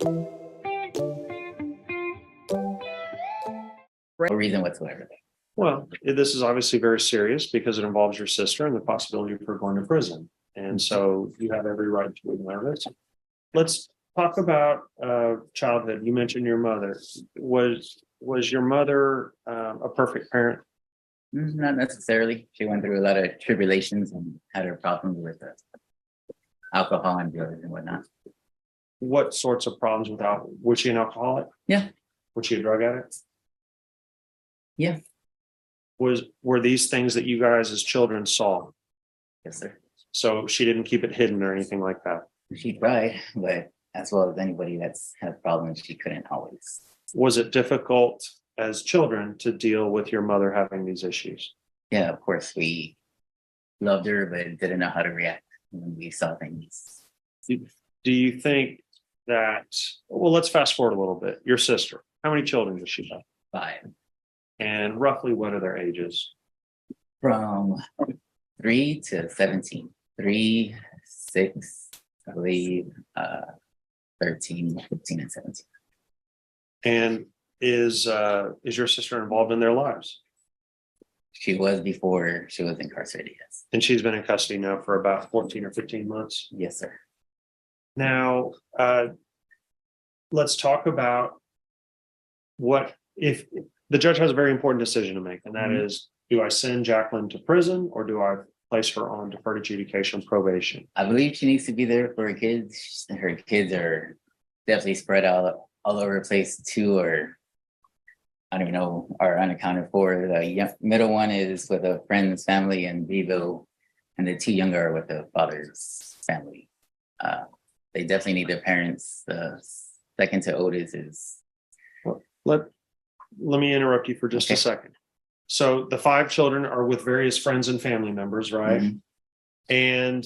No reason whatsoever. Well, this is obviously very serious because it involves your sister and the possibility of her going to prison. And so you have every right to be nervous. Let's talk about childhood. You mentioned your mother. Was your mother a perfect parent? Not necessarily. She went through a lot of tribulations and had her problems with alcohol and drugs and whatnot. What sorts of problems was she an alcoholic? Yeah. Was she a drug addict? Yeah. Were these things that you guys as children saw? Yes, sir. So she didn't keep it hidden or anything like that? She tried, but as well as anybody that's had problems, she couldn't always. Was it difficult as children to deal with your mother having these issues? Yeah, of course, we loved her, but didn't know how to react when we saw things. Do you think that, well, let's fast forward a little bit. Your sister, how many children does she have? 5. And roughly what are their ages? From 3 to 17. 3, 6, I believe, 13, 15, and 17. And is your sister involved in their lives? She was before she was incarcerated, yes. And she's been in custody now for about 14 or 15 months? Yes, sir. Now, let's talk about what if the judge has a very important decision to make, and that is, do I send Jacqueline to prison or do I place her on deferred adjudication probation? I believe she needs to be there for her kids. Her kids are definitely spread out all over the place. 2 are, I don't even know, are unaccounted for. The middle one is with a friend's family in Beeville, and the 2 younger are with the father's family. They definitely need their parents. The second to oldest is. Let me interrupt you for just a second. So the 5 children are with various friends and family members, right? Mm-hmm. And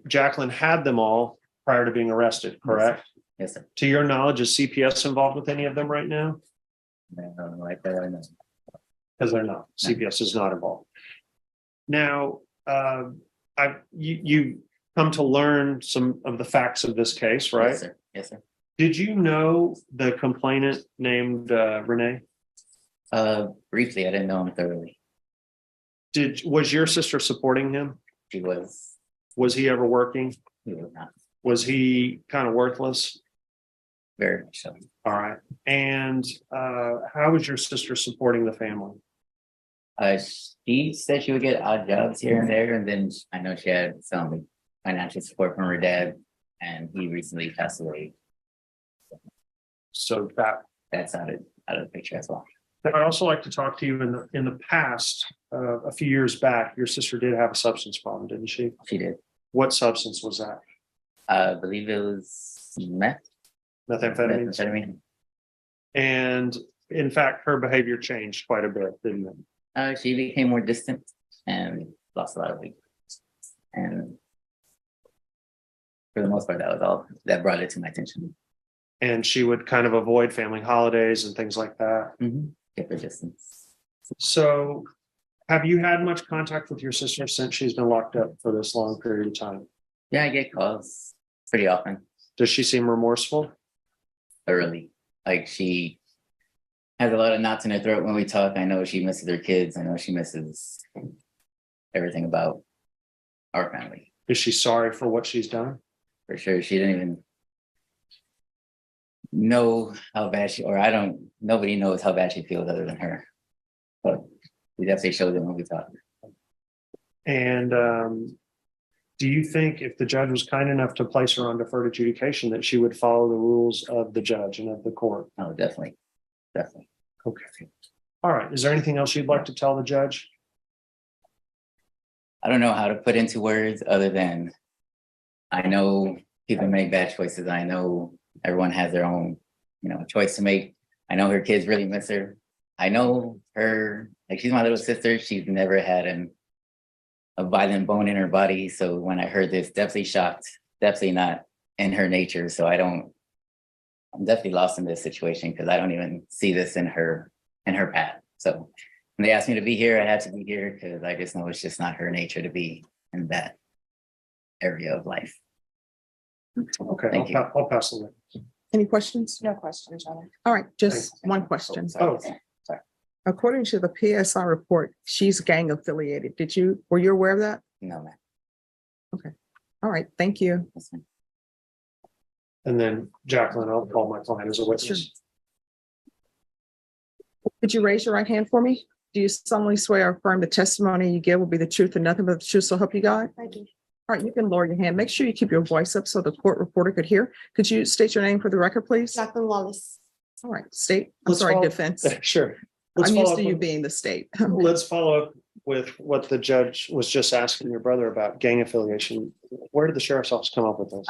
Jacqueline had them all prior to being arrested, correct? Yes, sir. To your knowledge, is CPS involved with any of them right now? No, like that, I know. Because they're not. No. CPS is not involved. Now, you come to learn some of the facts of this case, right? Yes, sir. Yes, sir. Did you know the complainant named Renee? Briefly, I didn't know him thoroughly. Was your sister supporting him? She was. Was he ever working? He was not. Was he kind of worthless? Very much so. All right. And how was your sister supporting the family? She said she would get odd jobs here and there, and then I know she had some financial support from her dad, and he recently passed away. So that's out of the picture as well. I'd also like to talk to you in the past. A few years back, your sister did have a substance problem, didn't she? She did. What substance was that? I believe it was Methamphetamine. Methamphetamine. And in fact, her behavior changed quite a bit, didn't it? She became more distant and lost a lot of weight. And for the most part, that was all that brought it to my attention. And she would kind of avoid family holidays and things like that. Keep her distance. So have you had much contact with your sister since she's been locked up for this long period of time? Yeah, I get calls pretty often. Does she seem remorseful? Thoroughly. Like, she has a lot of knots in her throat when we talk. I know she misses her kids. I know she misses everything about our family. Is she sorry for what she's done? For sure. She didn't even know how bad nobody knows how bad she feels other than her. But we definitely showed it when we talk. And do you think if the judge was kind enough to place her on deferred adjudication that she would follow the rules of the judge and of the court? Oh, definitely. Definitely. Okay. All right. Is there anything else you'd like to tell the judge? I don't know how to put into words other than I know people make bad choices. I know everyone has their own, choice to make. I know her kids really miss her. I know her, like, she's my little sister. She's never had a violent bone in her body. So when I heard this, definitely shocked, definitely not in her nature. So I'm definitely lost in this situation because I don't even see this in her path. So when they asked me to be here, I had to be here because I just know it's just not her nature to be in that area of life. Okay, I'll pass the way. Any questions? No questions, Your Honor. All right, just one question. Oh, According to the PSI report, she's gang affiliated. Were you aware of that? No, ma'am. All right, thank you. That's fine. and then Jacqueline, I'll call my client as a witness. Sure. Could you raise your right hand for me? Do you solemnly swear or affirm the testimony you give will be the truth and nothing but the truth, so help you God? I do. All right, you can lower your hand. Make sure you keep your voice up so the court reporter could hear. Could you state your name for the record, please? Jacqueline Wallace. All right, state, I'm Let's sorry, follow- defense. Sure. Let's I'm follow used up to you with- being the state. Let's follow up with what the judge was just asking your brother about gang affiliation. Where did the sheriff's office come up with this?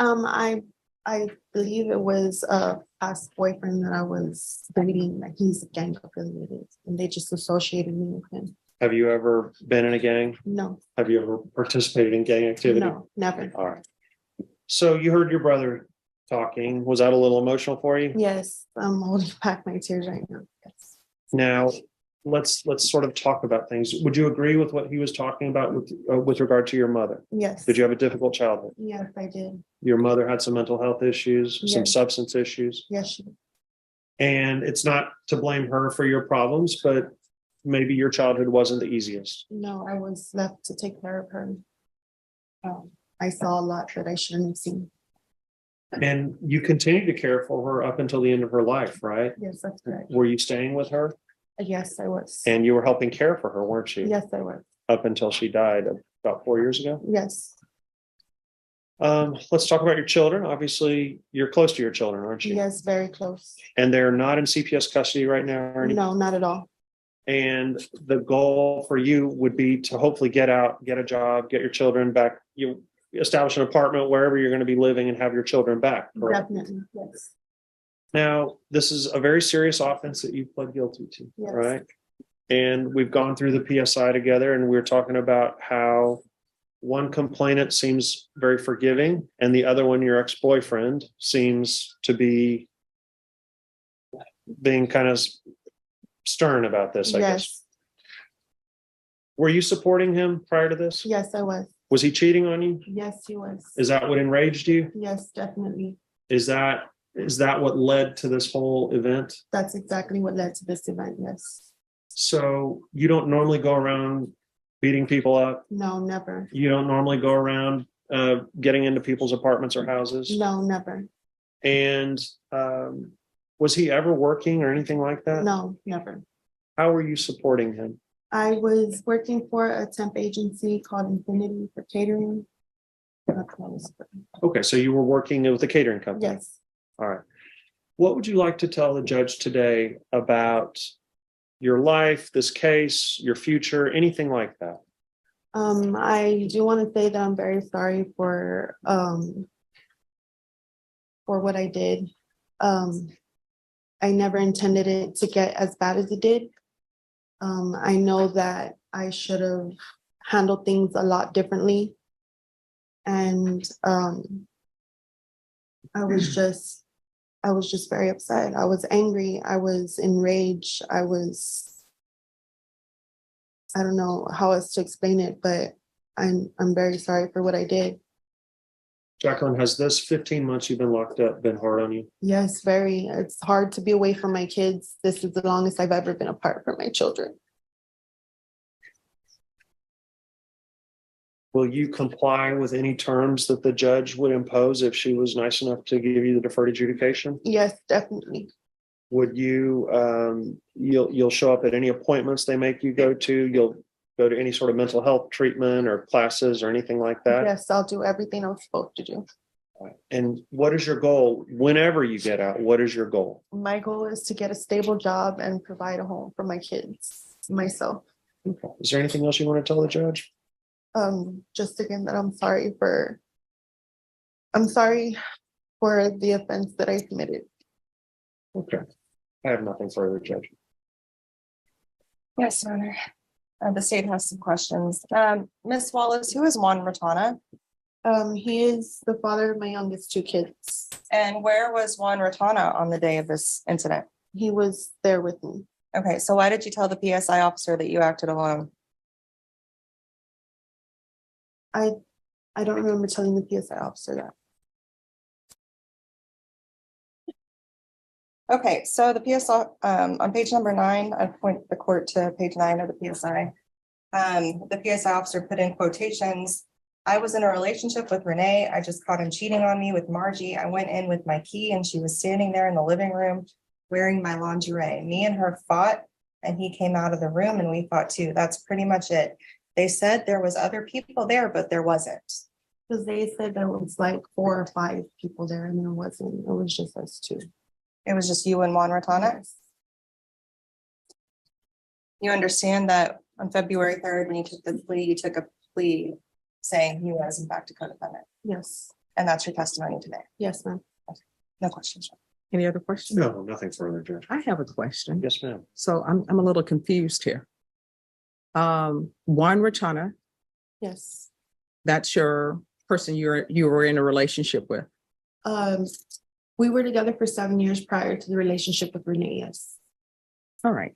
I believe it was a past boyfriend that I was dating, that he's gang affiliated, and they just associated me with him. Have you ever been in a gang? No, Have you ever participated in gang activity? no, never. All right. So you heard your brother talking. Was that a little emotional for you? Yes, I'm holding back my tears right now. Yes. Now, let's sort of talk about things. Would you agree with what he was talking about with regard to your mother? Yes. Did you have a difficult childhood? Yes, I did. Your mother had some mental health issues, some Yes. substance issues, Yes, she did. and it's not to blame her for your problems, but maybe your childhood wasn't the easiest. No, I was left to take care of her. I saw a lot that I shouldn't have seen. And you continued to care for her up until the end of her life, right? Yes, that's correct. Were you staying with her? Yes, I was. And you were helping care for her, weren't you? Yes, I was. Up until she died about 4 years ago. Yes, Let's talk about your children. Obviously, you're close to your children, aren't you? yes, very close. And they're not in CPS custody right now or anything? No, not at all. And the goal for you would be to hopefully get out, get a job, get your children back, you establish an apartment wherever you're going to be living and have your children back. Correct? Definitely, yes. Now, this is a very serious offense that you pled guilty to, Yes. right? And we've gone through the PSI together and we're talking about how one complainant seems very forgiving and the other one, your ex-boyfriend, seems to be being kind of stern about this, I guess. Yes, Were you supporting him prior to this? yes, I was. Was he cheating on you? Yes, he was. Is that what enraged you? Yes, definitely. Is that what led to this whole event? That's exactly what led to this event, yes. So you don't normally go around beating people up? No, never. You don't normally go around getting into people's apartments or houses? No, never. And was he ever working or anything like that? No, never. How were you supporting him? I was working for a temp agency called Infinity for catering. That's what I was doing. Okay, so you were working with a catering company? Yes. All right. What would you like to tell the judge today about your life, this case, your future, anything like that? I do want to say that I'm very sorry for what I did. I never intended it to get as bad as it did. I know that I should have handled things a lot differently. And I was just very upset. I was angry. I was enraged. I don't know how else to explain it, but I'm very sorry for what I did. Jacqueline, has this 15 months you've been locked up been hard on you? Yes, very. It's hard to be away from my kids. This is the longest I've ever been apart from my children. Will you comply with any terms that the judge would impose if she was nice enough to give you the deferred adjudication? Yes, definitely. Would you, you'll show up at any appointments they make you go to? You'll go to any sort of mental health treatment or classes or anything like that? Yes, I'll do everything I'm supposed to do. And what is your goal? Whenever you get out, what is your goal? My goal is to get a stable job and provide a home for my kids, myself. Okay. Is there anything else you want to tell the judge? Just again that I'm sorry for the offense that I committed. Okay. I have nothing further, Judge. Yes, Your Honor. The state has some questions. Ms. Wallace, who is Juan Rotana? He is the father of my youngest two kids. And where was Juan Rotana on the day of this incident? He was there with me. Okay, so why did you tell the PSI officer that you acted alone? I don't remember telling the PSI officer that. Okay, so the PSI, on page number 9, I point the court to page 9 of the PSI. The PSI officer put in quotations. I was in a relationship with Renee. I just caught him cheating on me with Margie. I went in with my key and she was standing there in the living room wearing my lingerie. Me and her fought and he came out of the room and we fought too. That's pretty much it. They said there was other people there, but there wasn't. Because they said there was like 4 or 5 people there and there wasn't. It was just us 2. It was just you and Juan Ratana. You understand that on February 3rd, when you took the plea, you took a plea saying he was in fact a co-defendant. Yes. And that's your testimony today. Yes, ma'am. No questions. Any other questions? No, nothing further, Judge. I have a question. Yes, ma'am. So I'm a little confused here. Juan Ratana, Yes. that's your person you were in a relationship with. We were together for 7 years prior to the relationship with Renee. Yes. All right.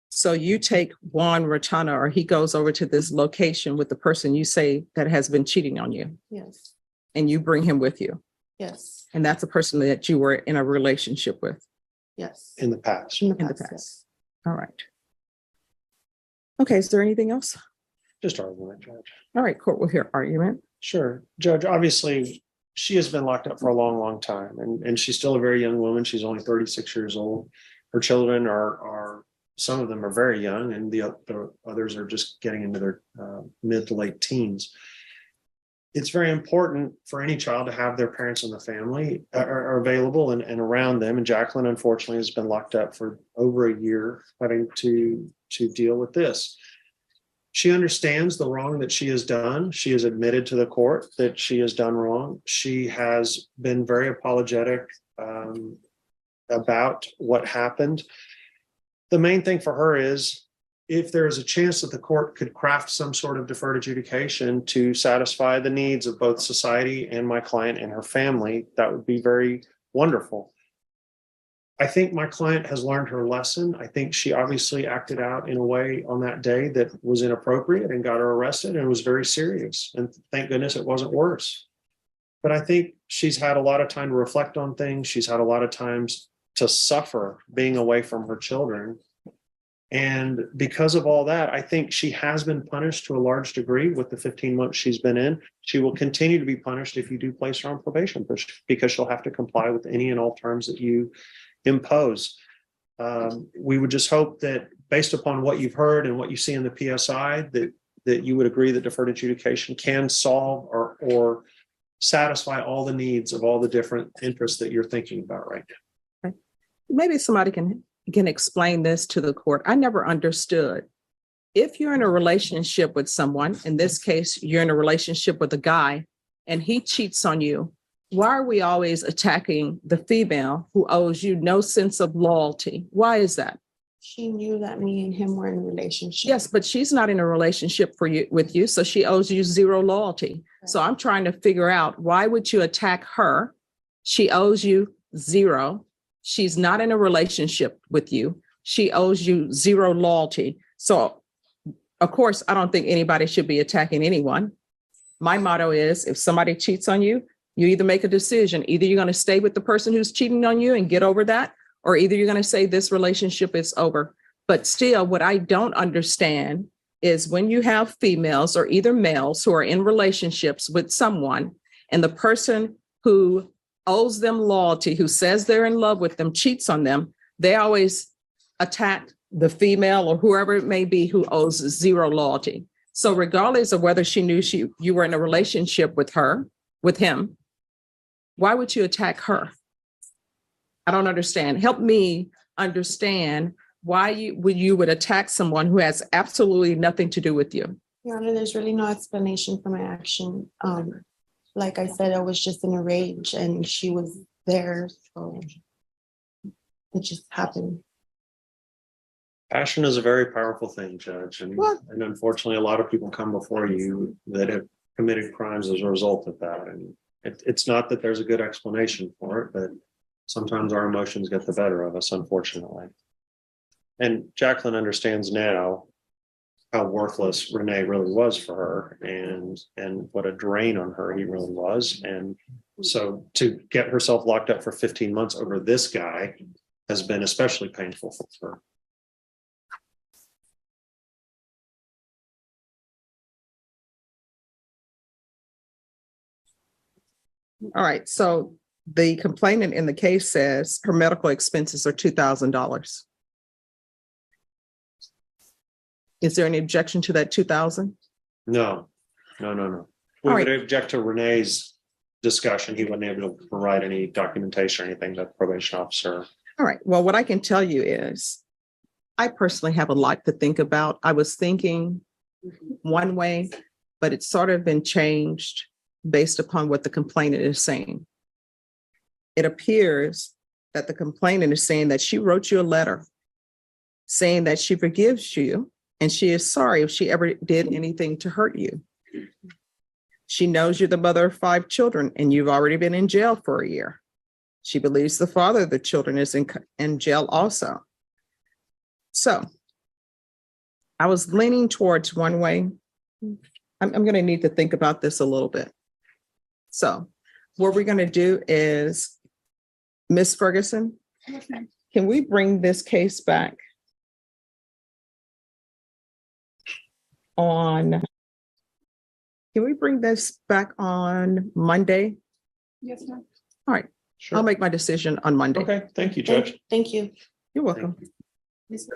So you take Juan Ratana, or he goes over to this location with the person you say that has been cheating on you, Yes. and you bring him with you. Yes. And that's a person that you were in a relationship with Yes. In the past. In the in the past. past. All right. Okay, is there anything else? Just argument, Judge. All right, court will hear argument. Sure. Judge, obviously, she has been locked up for a long, long time, and she's still a very young woman. She's only 36 years old. Her children are some of them are very young, and the others are just getting into their mid to late teens. It's very important for any child to have their parents in the family are available and around them. And Jacqueline, unfortunately, has been locked up for over a year, having to deal with this. She understands the wrong that she has done. She has admitted to the court that she has done wrong. She has been very apologetic about what happened. The main thing for her is, if there is a chance that the court could craft some sort of deferred adjudication to satisfy the needs of both society and my client and her family, that would be very wonderful. I think my client has learned her lesson. I think she obviously acted out in a way on that day that was inappropriate and got her arrested, and it was very serious. And thank goodness it wasn't worse. But I think she's had a lot of time to reflect on things. She's had a lot of times to suffer being away from her children. And because of all that, I think she has been punished to a large degree with the 15 months she's been in. She will continue to be punished if you do place her on probation, because she'll have to comply with any and all terms that you impose. We would just hope that, based upon what you've heard and what you see in the PSI, that you would agree that deferred adjudication can solve or satisfy all the needs of all the different interests that you're thinking about right now. Okay. Maybe somebody can explain this to the court. I never understood. If you're in a relationship with someone, in this case, you're in a relationship with a guy and he cheats on you, why are we always attacking the female who owes you no sense of loyalty? Why is that? She knew that me and him were in a relationship. Yes, but she's not in a relationship with you, so she owes you zero loyalty. So I'm trying to figure out, why would you attack her? She owes you zero. She's not in a relationship with you. She owes you zero loyalty. So, of course, I don't think anybody should be attacking anyone. My motto is, if somebody cheats on you, you either make a decision. Either you're going to stay with the person who's cheating on you and get over that, or either you're going to say this relationship is over. But still, what I don't understand is when you have females or either males who are in relationships with someone, and the person who owes them loyalty, who says they're in love with them, cheats on them, they always attack the female or whoever it may be who owes zero loyalty. So regardless of whether she knew you were in a relationship with him, why would you attack her? I don't understand. Help me understand why you would attack someone who has absolutely nothing to do with you. Your Honor, there's really no explanation for my action. Like I said, I was just in a rage and she was there, so it just happened. Passion is a very powerful thing, Judge, and unfortunately, a lot of people come before you that have committed crimes as a result of that. And it's not that there's a good explanation for it, but sometimes our emotions get the better of us, unfortunately. And Jacqueline understands now how worthless Renee really was for her, and what a drain on her he really was. And so to get herself locked up for 15 months over this guy has been especially painful for her. All right, so the complainant in the case says her medical expenses are $2,000. Is there any objection to that 2,000? No. We All would right. object to Renee's discussion. He wasn't able to provide any documentation or anything that the probation officer. All right, well, what I can tell you is I personally have a lot to think about. I was thinking one way, but it's sort of been changed based upon what the complainant is saying. It appears that the complainant is saying that she wrote you a letter saying that she forgives you and she is sorry if she ever did anything to hurt you. She knows you're the mother of 5 children and you've already been in jail for a year. She believes the father of the children is in jail also. So I was leaning towards one way. I'm going to need to think about this a little bit. So what we're going to do is, Ms. Ferguson, can we bring this case back on? Can we bring this back on Monday? Yes, ma'am. All right, Sure. I'll make my decision on Monday. Okay, thank you, Judge. Thank you. You're welcome.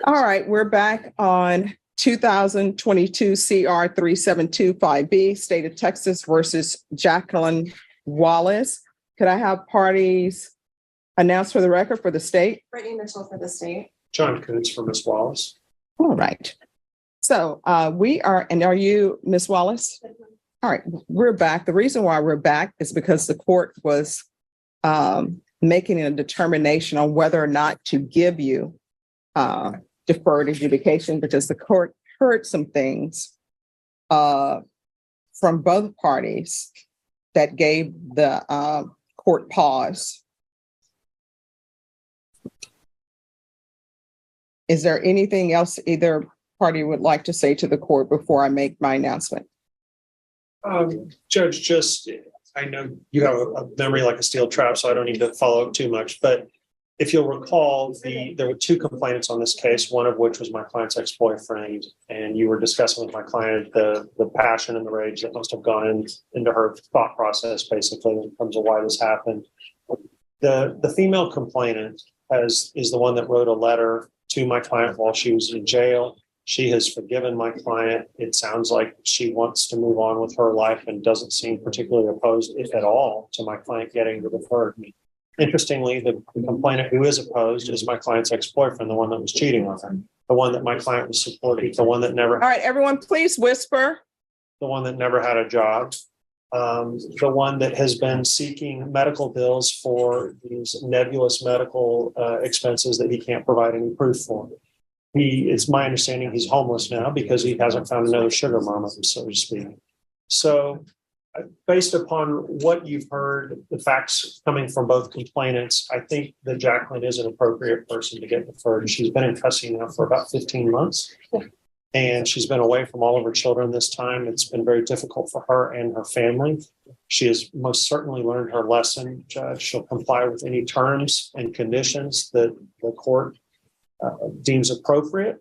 All right, we're back on 2022 CR 3725B, State of Texas versus Jacqueline Wallace. Could I have parties announced for the record for the state? Brittany Mitchell for the state. John Koontz for Ms. Wallace. All right. So we are, and are you Ms. Wallace? All right, we're back. The reason why we're back is because the court was making a determination on whether or not to give you deferred adjudication, because the court heard some things from both parties that gave the court pause. Is there anything else either party would like to say to the court before I make my announcement? Judge, just, I know you have a memory like a steel trap, so I don't need to follow up too much, but if you'll recall, there were 2 complainants on this case, one of which was my client's ex-boyfriend, and you were discussing with my client the passion and the rage that must have gone into her thought process, basically, in terms of why this happened. The female complainant is the one that wrote a letter to my client while she was in jail. She has forgiven my client. It sounds like she wants to move on with her life and doesn't seem particularly opposed, if at all, to my client getting the deferred. Interestingly, the complainant who is opposed is my client's ex-boyfriend, the one that was cheating on her, the one that my client was supporting, the one that never. All right, everyone, please whisper. The one that never had a job, the one that has been seeking medical bills for these nebulous medical expenses that he can't provide any proof for. It's my understanding he's homeless now because he hasn't found another sugar mama, so to speak. So based upon what you've heard, the facts coming from both complainants, I think that Jacqueline is an appropriate person to get deferred. She's been in custody now for about 15 months. And she's been away from all of her children this time. It's been very difficult for her and her family. She has most certainly learned her lesson, Judge. She'll comply with any terms and conditions that the court deems appropriate.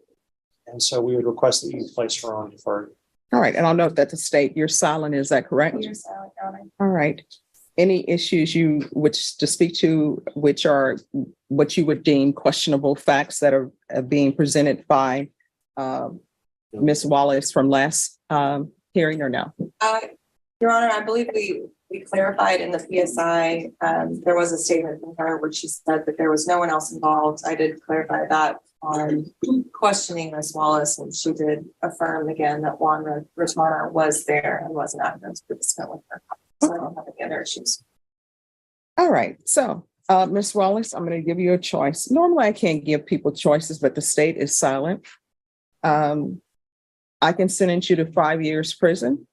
And so we would request that you place her on deferred. All right, and I'll note that the state, you're silent, is that correct? You're silent, Your Honor. All right. Any issues you which to speak to, which are what you would deem questionable facts that are being presented by Ms. Wallace from last hearing, or no? Your Honor, I believe we clarified in the PSI, there was a statement from her where she said that there was no one else involved. I did clarify that on questioning Ms. Wallace, and she did affirm again that Juan Richmana was there and was not a participant with her. So I don't have any other issues. All right. So, Ms. Wallace, I'm going to give you a choice. Normally, I can't give people choices, but the state is silent. I can sentence you to 5 years prison.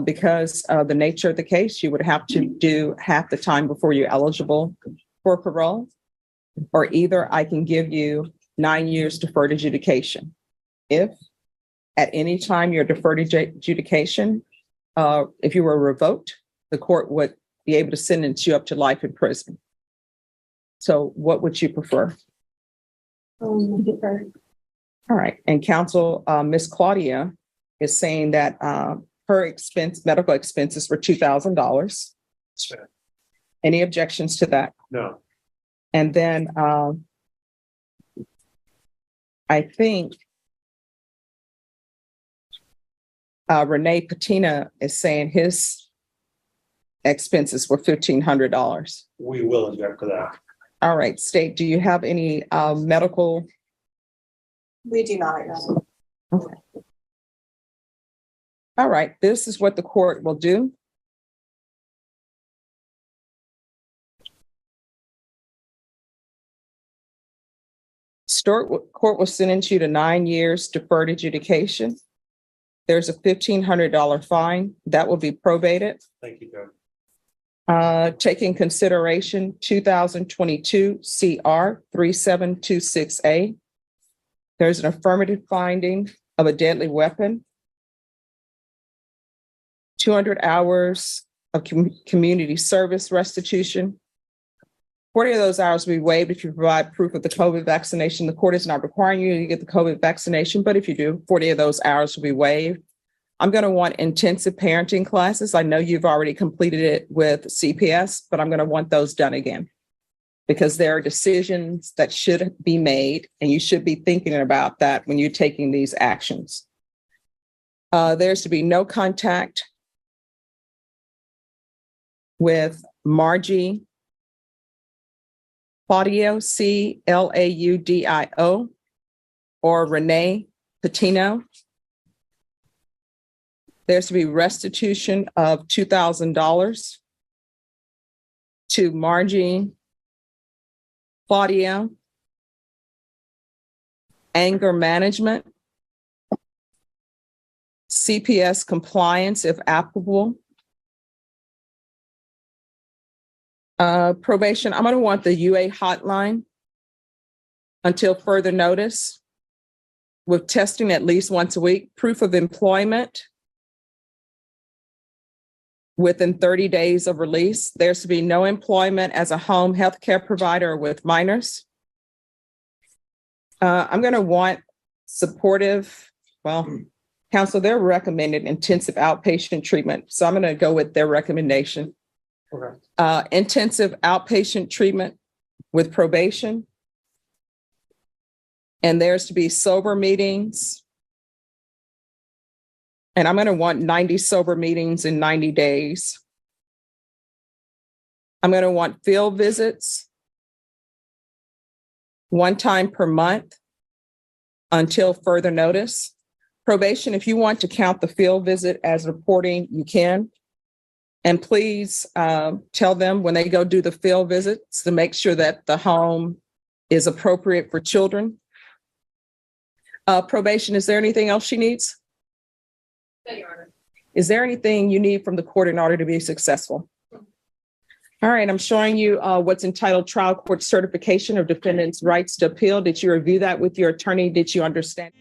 Because of the nature of the case, you would have to do half the time before you're eligible for parole, or either I can give you 9 years deferred adjudication. If at any time your deferred adjudication, if you were revoked, the court would be able to sentence you up to life in prison. So what would you prefer? Different. All right, and counsel, Miss Claudia is saying that her medical expenses were $2,000. Any objections to that? No, And then I think Renee Patina is saying his expenses were $1,500. we will object to that. All right, State, do you have any medical? We do not, no. Okay. All right, this is what the court will do. Court will sentence you to 9 years deferred adjudication. There's a $1,500 fine that will be probated. Thank you, Judge. Taking consideration 2022 CR 3726A. There's an affirmative finding of a deadly weapon. 200 hours of community service restitution. 40 of those hours will be waived if you provide proof of the COVID vaccination. The court is not requiring you to get the COVID vaccination, but if you do, 40 of those hours will be waived. I'm going to want intensive parenting classes. I know you've already completed it with CPS, but I'm going to want those done again because there are decisions that should be made, and you should be thinking about that when you're taking these actions. There's to be no contact with Margie Claudio, Claudio, or Renee Patino. There's to be restitution of $2,000 to Margie Claudio. Anger management. CPS compliance if applicable. Probation, I'm going to want the UA hotline until further notice with testing at least once a week, proof of employment within 30 days of release. There's to be no employment as a home healthcare provider with minors. I'm going to want supportive, counsel, they're recommended intensive outpatient treatment. So I'm going to go with their recommendation. Okay. Intensive outpatient treatment with probation. And there's to be sober meetings. And I'm going to want 90 sober meetings in 90 days. I'm going to want field visits 1 time per month until further notice. Probation, if you want to count the field visit as reporting, you can. And please tell them when they go do the field visits to make sure that the home is appropriate for children. Probation, is there anything else she needs? No, Your Honor. Is there anything you need from the court in order to be successful? All right, I'm showing you what's entitled Trial Court Certification of Defendant's Rights to Appeal. Did you review that with your attorney? Did you understand?